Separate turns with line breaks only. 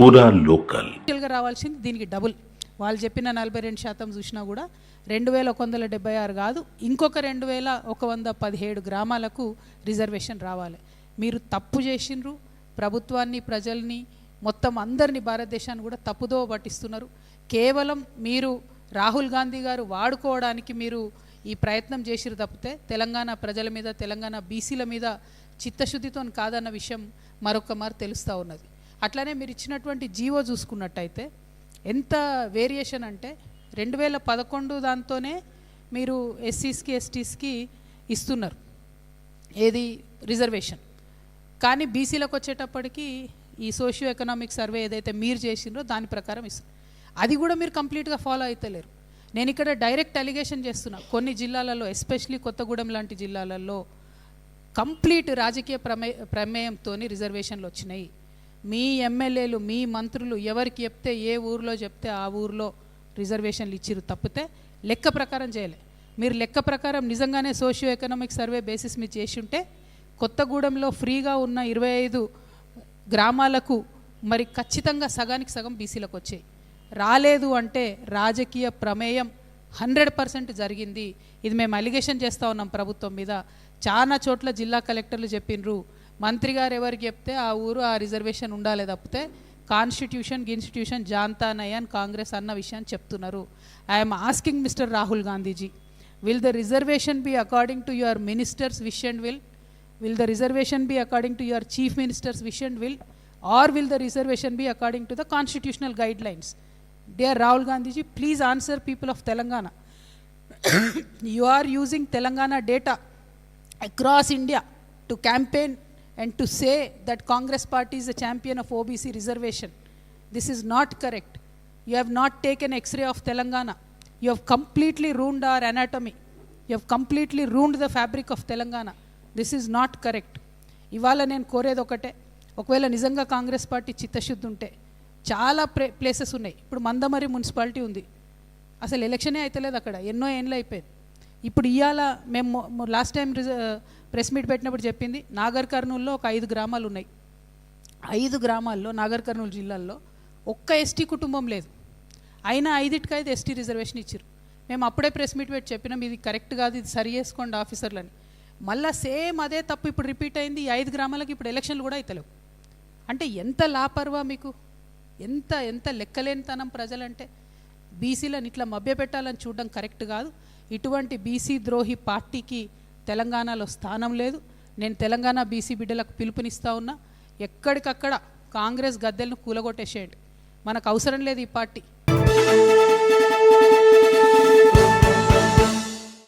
పూరా లోకల్
రావాల్సింది దీనికి డబుల్. వాళ్ళు చెప్పిన 42% చూసినా కూడా 2176 కాదు, ఇంకొక 2117 గ్రామాలకు రిజర్వేషన్ రావాలి. మీరు తప్పు చేసిండ్రు, ప్రభుత్వాన్ని, ప్రజల్ని, మొత్తం అందరినీ, భారతదేశాన్ని కూడా తప్పుదో పట్టిస్తున్నారు. కేవలం మీరు రాహుల్ గాంధీ గారు వాడుకోవడానికి మీరు ఈ ప్రయత్నం చేసిరు తప్పితే తెలంగాణ ప్రజల మీద, తెలంగాణ బీసీల మీద చిత్తశుద్ధితో కాదన్న విషయం మరొక మారు తెలుస్తూ ఉన్నది. అట్లనే మీరు ఇచ్చినటువంటి జీవో చూసుకున్నట్టయితే ఎంత వేరియేషన్ అంటే 2011 దాంతోనే మీరు ఎస్సీస్కి, ఎస్టీస్కి ఇస్తున్నారు ఏది రిజర్వేషన్. కానీ బీసీలకు వచ్చేటప్పటికి ఈ సోషియో ఎకనామిక్ సర్వే ఏదైతే మీరు చేసిండ్రో దాని ప్రకారం ఇస్తున్నారు. అది కూడా మీరు కంప్లీట్గా ఫాలో అవుతలేరు. నేను ఇక్కడ డైరెక్ట్ అలిగేషన్ చేస్తున్నా, కొన్ని జిల్లాలలో ఎస్పెషలీ కొత్తగూడెం లాంటి జిల్లాలలో కంప్లీట్ రాజకీయ ప్రమేయంతో రిజర్వేషన్లు వచ్చినాయి. మీ ఎమ్మెల్యేలు, మీ మంత్రులు ఎవరికి చెప్తే, ఏ ఊరిలో చెప్తే ఆ ఊరిలో రిజర్వేషన్లు ఇచ్చిరు తప్పితే లెక్క ప్రకారం చేయలే. మీరు లెక్క ప్రకారం నిజంగానే సోషియో ఎకనామిక్ సర్వే బేసిస్ మీద చేసి ఉంటే కొత్తగూడెంలో ఫ్రీగా ఉన్న 25 గ్రామాలకు మరి ఖచ్చితంగా సగానికి సగం బీసీలకు వచ్చాయి. రాలేదు అంటే రాజకీయ ప్రమేయం 100% జరిగింది. ఇది మేము అలిగేషన్ చేస్తూ ఉన్నాం ప్రభుత్వం మీద. చాలా చోట్ల జిల్లా కలెక్టర్లు చెప్పినరు, మంత్రి గారు ఎవరికి చెప్తే ఆ ఊరు ఆ రిజర్వేషన్ ఉండాలి తప్పితే కాన్స్టిట్యూషన్ గిన్స్టిట్యూషన్ జాంతానయ్యన్ కాంగ్రెస్ అన్న విషయాన్ని చెప్తున్నారు. I'm asking mister Rahul Gandhiji, will the reservation B according to your ministers wish and will? Will the reservation be according to your chief minister's wish and will, or will the reservation be according to the constitutional guidelines? Dear Rahul Gandhi ji, please answer people of Telangana. You are using Telangana data across India to campaign and to say that Congress party is a champion of OBC reservation. This is not correct. You have not taken X-ray of Telangana. You have completely ruined our anatomy. You have completely ruined the fabric of Telangana. This is not correct. ఇవాళ నేను కోరేది ఒకటే, ఒకవేళ నిజంగా Congress party చిత్తశుద్ధి ఉంటే చాలా places ఉన్నాయి. ఇప్పుడు మందమరి మున్సిపాలిటీ ఉంది, అసలు ఎలక్షనే అయితలేదు అక్కడ, ఎన్నో ఏళ్ళు అయిపోయింది. ఇప్పుడు ఇవాళ మేము లాస్ట్ టైం ప్రెస్ మీట్ పెట్టినప్పుడు చెప్పింది, నాగర్ కర్నూల్లో ఒక 5 గ్రామాలు ఉన్నాయి. 5 గ్రామాల్లో నాగర్ కర్నూలు జిల్లాల్లో ఒక్క ఎస్టీ కుటుంబం లేదు. అయినా 5కి ఎస్టీ రిజర్వేషన్ ఇచ్చారు. మేము అప్పుడే ప్రెస్ మీట్ పెట్టి చెప్పినాం, ఇది కరెక్ట్ కాదు, ఇది సరి చేసుకోండి ఆఫీసర్లని. మళ్ళీ సేమ్ అదే తప్పు ఇప్పుడు రిపీట్ అయింది. ఈ 5 గ్రామాలకు ఇప్పుడు ఎలక్షన్లు కూడా అవుతలేవు. అంటే ఎంత లాపర్వా మీకు, ఎంత లెక్కలేనితనం ప్రజలంటే. బీసీలను ఇట్లా మభ్యపెట్టాలని చూడడం కరెక్ట్ కాదు. ఇటువంటి బీసీ ద్రోహి పార్టీకి తెలంగాణలో స్థానం లేదు. నేను తెలంగాణ బీసీ బిడ్డలకు పిలుపునిస్తూ ఉన్నా, ఎక్కడికక్కడ కాంగ్రెస్ గద్దెలను కూలగొట్టేసేయండి. మనకు అవసరం లేదు ఈ పార్టీ.